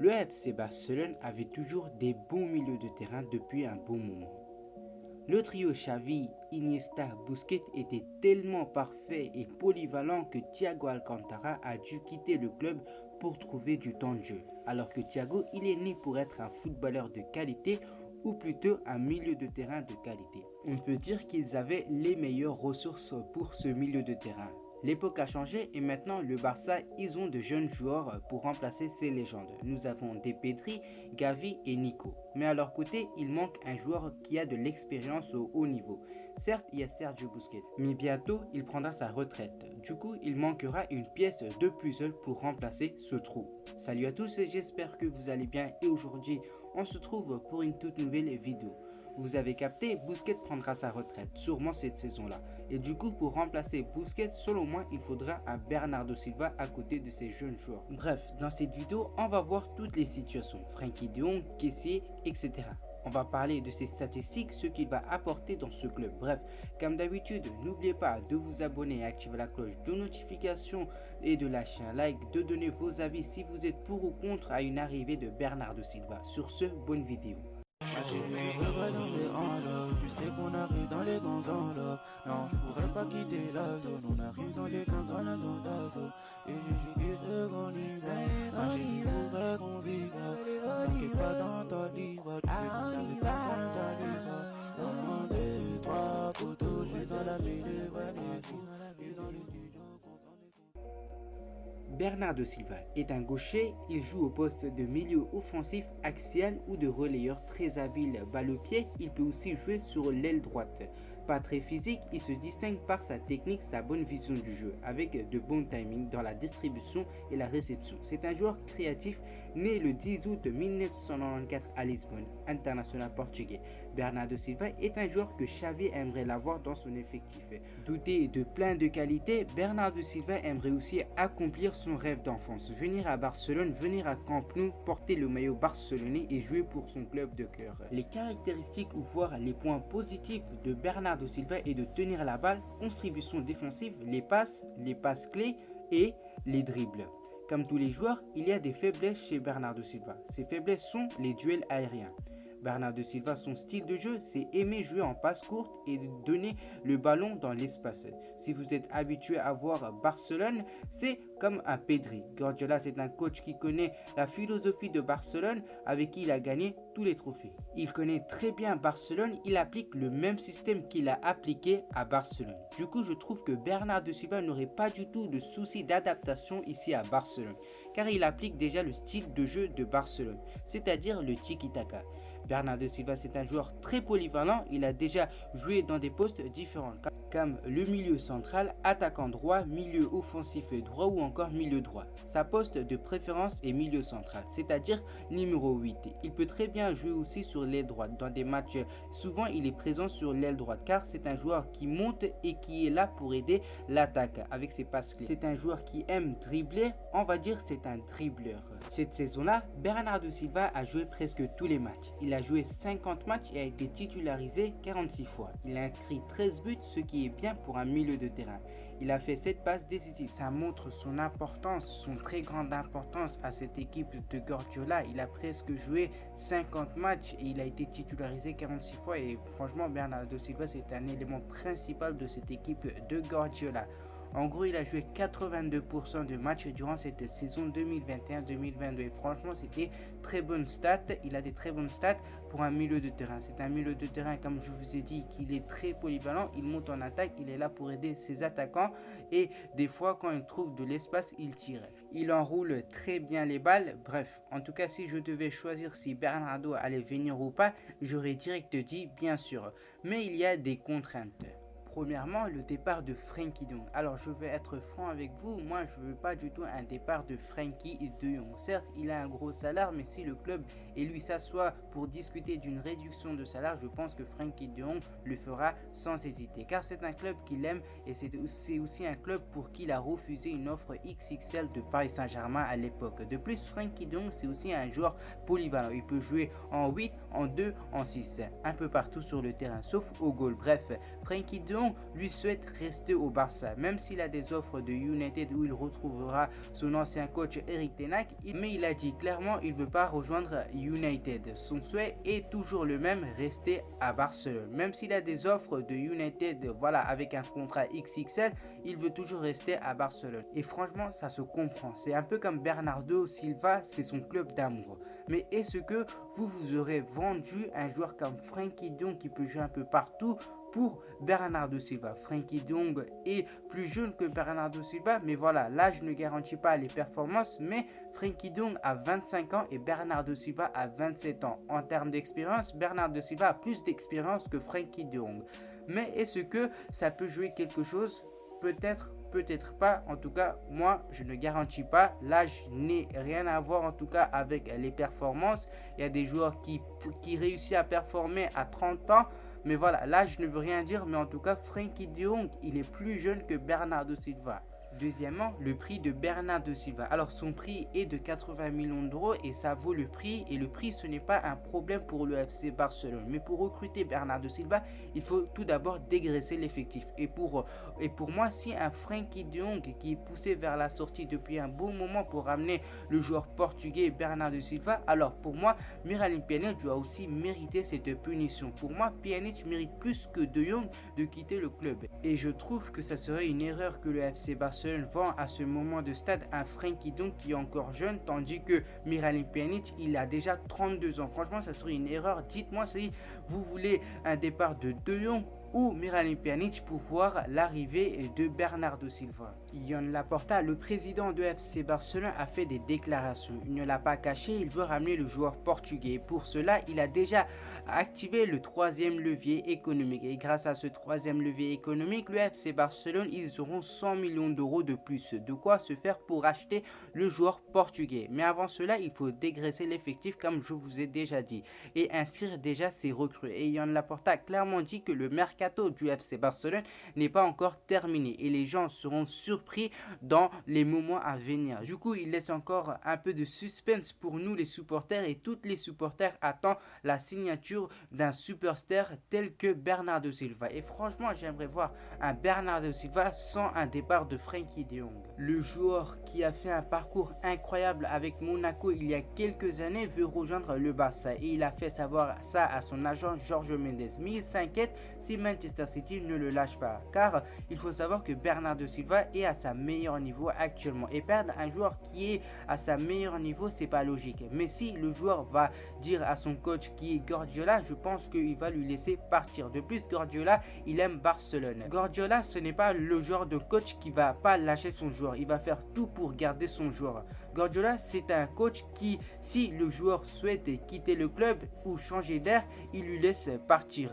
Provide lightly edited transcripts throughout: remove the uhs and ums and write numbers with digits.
Le FC Barcelone avait toujours des bons milieux de terrain depuis un bon moment. Le trio Xavi, Iniesta, Busquets était tellement parfait et polyvalent que Thiago Alcantara a dû quitter le club pour trouver du temps de jeu. Alors que Thiago, il est né pour être un footballeur de qualité ou plutôt un milieu de terrain de qualité. On peut dire qu'ils avaient les meilleures ressources pour ce milieu de terrain. L'époque a changé et maintenant le Barça, ils ont de jeunes joueurs pour remplacer ces légendes. Nous avons des Pedri, Gavi et Nico. Mais à leur côté, il manque un joueur qui a de l'expérience au haut niveau. Certes, il y a Sergio Busquets, mais bientôt il prendra sa retraite. Du coup, il manquera une pièce de puzzle pour remplacer ce trou. Salut à tous et j'espère que vous allez bien et aujourd'hui, on se trouve pour une toute nouvelle vidéo. Vous avez capté, Busquets prendra sa retraite, sûrement cette saison-là. Et du coup, pour remplacer Busquets, selon moi, il faudra un Bernardo Silva à côté de ces jeunes joueurs. Bref, dans cette vidéo, on va voir toutes les situations. Frenkie de Jong, Kessié, etc. On va parler de ses statistiques, ce qu'il va apporter dans ce club. Bref, comme d'habitude, n'oubliez pas de vous abonner et activer la cloche de notification et de lâcher un like, de donner vos avis si vous êtes pour ou contre à une arrivée de Bernardo Silva. Sur ce, bonne vidéo. Je sais qu'on arrive dans les grands enveloppes. Non, je pourrais pas quitter la zone. On arrive dans les grands dans la zone. Et je dis que qu'on y va. Je pourrais qu'on vive. T'inquiète pas dans ta livre. Tu fais pas dans ta livre. Un, deux, trois poteaux. Je suis dans la ville de Vanessa. Et dans les studios. Bernardo Silva est un gaucher, il joue au poste de milieu offensif axial ou de relayeur très habile balle au pied, il peut aussi jouer sur l'aile droite. Pas très physique, il se distingue par sa technique, sa bonne vision du jeu, avec de bons timings dans la distribution et la réception. C'est un joueur créatif, né le 10 août 1994 à Lisbonne, international portugais. Bernardo Silva est un joueur que Xavi aimerait l'avoir dans son effectif. Doté de plein de qualités, Bernardo Silva aimerait aussi accomplir son rêve d'enfance, venir à Barcelone, venir à Camp Nou, porter le maillot barcelonais et jouer pour son club de cœur. Les caractéristiques ou voire les points positifs de Bernardo Silva est de tenir la balle, contribution défensive, les passes clés et les dribbles. Comme tous les joueurs, il y a des faiblesses chez Bernardo Silva. Ces faiblesses sont les duels aériens. Bernardo Silva, son style de jeu, c'est aimer jouer en passe courte et donner le ballon dans l'espace. Si vous êtes habitué à voir Barcelone, c'est comme un Pedri. Guardiola, c'est un coach qui connaît la philosophie de Barcelone, avec qui il a gagné tous les trophées. Il connaît très bien Barcelone, il applique le même système qu'il a appliqué à Barcelone. Du coup, je trouve que Bernardo Silva n'aurait pas du tout de souci d'adaptation ici à Barcelone, car il applique déjà le style de jeu de Barcelone, c'est-à-dire le tiki-taka. Bernardo Silva, c'est un joueur très polyvalent, il a déjà joué dans des postes différents, comme le milieu central, attaquant droit, milieu offensif droit ou encore milieu droit. Sa poste de préférence est milieu central, c'est-à-dire numéro 8. Il peut très bien jouer aussi sur l'aile droite. Dans des matchs, souvent il est présent sur l'aile droite, car c'est un joueur qui monte et qui est là pour aider l'attaque avec ses passes clés. C'est un joueur qui aime dribbler, on va dire c'est un dribbleur. Cette saison-là, Bernardo Silva a joué presque tous les matchs. Il a joué 50 matchs et a été titularisé 46 fois. Il a inscrit 13 buts, ce qui est bien pour un milieu de terrain. Il a fait 7 passes décisives. Ça montre son importance, son très grande importance à cette équipe de Guardiola. Il a presque joué 50 matchs et il a été titularisé 46 fois. Et franchement, Bernardo Silva, c'est un élément principal de cette équipe de Guardiola. En gros, il a joué 82% de matchs durant cette saison 2021-2022. Et franchement, c'était très bonne stat. Il a des très bonnes stats pour un milieu de terrain. C'est un milieu de terrain, comme je vous ai dit, qu'il est très polyvalent. Il monte en attaque, il est là pour aider ses attaquants. Et des fois, quand il trouve de l'espace, il tire. Il enroule très bien les balles. Bref, en tout cas, si je devais choisir si Bernardo allait venir ou pas, j'aurais direct dit bien sûr. Mais il y a des contraintes. Premièrement, le départ de Frenkie de Jong. Alors, je vais être franc avec vous. Moi, je ne veux pas du tout un départ de Frenkie de Jong. Certes, il a un gros salaire, mais si le club et lui s'assoit pour discuter d'une réduction de salaire, je pense que Frenkie de Jong le fera sans hésiter. Car c'est un club qu'il aime et c'est aussi un club pour qui il a refusé une offre XXL de Paris Saint-Germain à l'époque. De plus, Frenkie de Jong, c'est aussi un joueur polyvalent. Il peut jouer en 8, en 2, en 6, un peu partout sur le terrain, sauf au goal. Bref, Frenkie de Jong lui souhaite rester au Barça, même s'il a des offres de United où il retrouvera son ancien coach Erik ten Hag, mais il a dit clairement il ne veut pas rejoindre United. Son souhait est toujours le même, rester à Barcelone. Même s'il a des offres de United, voilà, avec un contrat XXL, il veut toujours rester à Barcelone. Et franchement, ça se comprend. C'est un peu comme Bernardo Silva, c'est son club d'amour. Mais est-ce que vous aurez vendu un joueur comme Frenkie de Jong qui peut jouer un peu partout pour Bernardo Silva? Frenkie de Jong est plus jeune que Bernardo Silva, mais voilà, là je ne garantis pas les performances, mais Frenkie de Jong a 25 ans et Bernardo Silva a 27 ans. En termes d'expérience, Bernardo Silva a plus d'expérience que Frenkie de Jong. Mais est-ce que ça peut jouer quelque chose? Peut-être, peut-être pas. En tout cas, moi, je ne garantis pas. L'âge n'est rien à voir, en tout cas, avec les performances. Il y a des joueurs qui réussissent à performer à 30 ans. Mais voilà, là, je ne veux rien dire. Mais en tout cas, Frenkie de Jong, il est plus jeune que Bernardo Silva. Deuxièmement, le prix de Bernardo Silva. Alors, son prix est de 80 millions d'euros et ça vaut le prix. Et le prix, ce n'est pas un problème pour le FC Barcelone. Mais pour recruter Bernardo Silva, il faut tout d'abord dégraisser l'effectif. Et pour moi, si un Frenkie de Jong qui est poussé vers la sortie depuis un bon moment pour ramener le joueur portugais Bernardo Silva, alors pour moi, Miralem Pjanic doit aussi mériter cette punition. Pour moi, Pjanic mérite plus que de Jong de quitter le club. Et je trouve que ça serait une erreur que le FC Barcelone vend à ce moment de stade un Frenkie de Jong qui est encore jeune, tandis que Miralem Pjanic, il a déjà 32 ans. Franchement, ça serait une erreur. Dites-moi si vous voulez un départ de De Jong ou Miralem Pjanic pour voir l'arrivée de Bernardo Silva. Joan Laporta, le président de FC Barcelone, a fait des déclarations. Il ne l'a pas caché, il veut ramener le joueur portugais. Pour cela, il a déjà activé le troisième levier économique. Et grâce à ce troisième levier économique, le FC Barcelone, ils auront 100 millions d'euros de plus. De quoi se faire pour acheter le joueur portugais. Mais avant cela, il faut dégraisser l'effectif comme je vous ai déjà dit et inscrire déjà ses recrues. Et Joan Laporta a clairement dit que le mercato du FC Barcelone n'est pas encore terminé et les gens seront surpris dans les moments à venir. Du coup, il laisse encore un peu de suspense pour nous les supporters et toutes les supporters attendent la signature d'un superstar tel que Bernardo Silva. Et franchement, j'aimerais voir un Bernardo Silva sans un départ de Frenkie de Jong. Le joueur qui a fait un parcours incroyable avec Monaco il y a quelques années veut rejoindre le Barça et il a fait savoir ça à son agent Jorge Mendes. Mais il s'inquiète si Manchester City ne le lâche pas, car il faut savoir que Bernardo Silva est à sa meilleur niveau actuellement et perdre un joueur qui est à sa meilleur niveau, c'est pas logique. Mais si le joueur va dire à son coach qui est Guardiola, je pense qu'il va lui laisser partir. De plus, Guardiola, il aime Barcelone. Guardiola, ce n'est pas le genre de coach qui va pas lâcher son joueur, il va faire tout pour garder son joueur. Guardiola, c'est un coach qui, si le joueur souhaite quitter le club ou changer d'air, il lui laisse partir.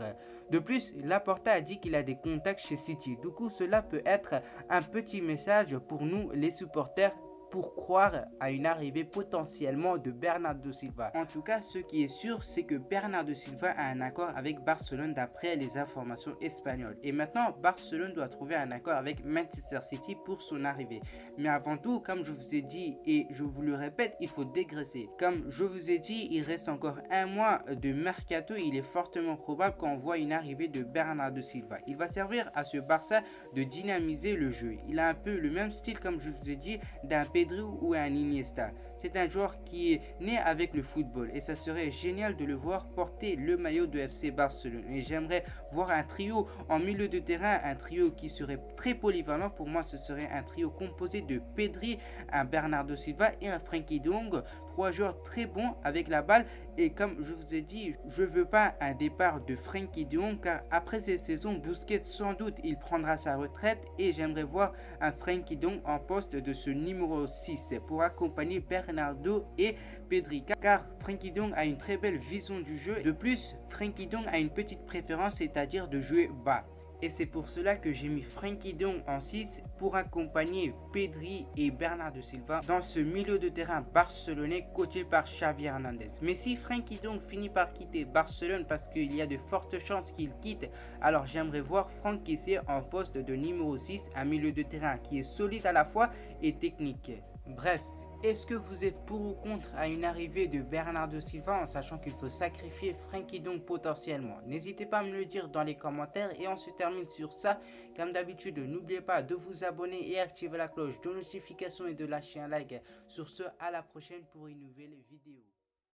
De plus, Laporta a dit qu'il a des contacts chez City. Du coup, cela peut être un petit message pour nous, les supporters, pour croire à une arrivée potentiellement de Bernardo Silva. En tout cas, ce qui est sûr, c'est que Bernardo Silva a un accord avec Barcelone d'après les informations espagnoles. Et maintenant, Barcelone doit trouver un accord avec Manchester City pour son arrivée. Mais avant tout, comme je vous ai dit et je vous le répète, il faut dégraisser. Comme je vous ai dit, il reste encore un mois de mercato et il est fortement probable qu'on voit une arrivée de Bernardo Silva. Il va servir à ce Barça de dynamiser le jeu. Il a un peu le même style, comme je vous ai dit, d'un Pedri ou un Iniesta. C'est un joueur qui est né avec le football et ça serait génial de le voir porter le maillot de FC Barcelone. Et j'aimerais voir un trio en milieu de terrain, un trio qui serait très polyvalent. Pour moi, ce serait un trio composé de Pedri, un Bernardo Silva et un Frenkie de Jong. Trois joueurs très bons avec la balle et comme je vous ai dit, je veux pas un départ de Frenkie de Jong car après cette saison, Busquets sans doute il prendra sa retraite et j'aimerais voir un Frenkie de Jong en poste de ce numéro 6 pour accompagner Bernardo et Pedri car Frenkie de Jong a une très belle vision du jeu. De plus, Frenkie de Jong a une petite préférence, c'est-à-dire de jouer bas. Et c'est pour cela que j'ai mis Frenkie de Jong en 6 pour accompagner Pedri et Bernardo Silva dans ce milieu de terrain barcelonais coaché par Xavi Hernandez. Mais si Frenkie de Jong finit par quitter Barcelone parce qu'il y a de fortes chances qu'il quitte, alors j'aimerais voir Franck Kessié en poste de numéro 6, un milieu de terrain qui est solide à la fois et technique. Bref, Est-ce que vous êtes pour ou contre à une arrivée de Bernardo Silva en sachant qu'il faut sacrifier Frenkie de Jong potentiellement? N'hésitez pas à me le dire dans les commentaires et on se termine sur ça. Comme d'habitude, n'oubliez pas de vous abonner et activer la cloche de notification et de lâcher un like. Sur ce, à la prochaine pour une nouvelle vidéo.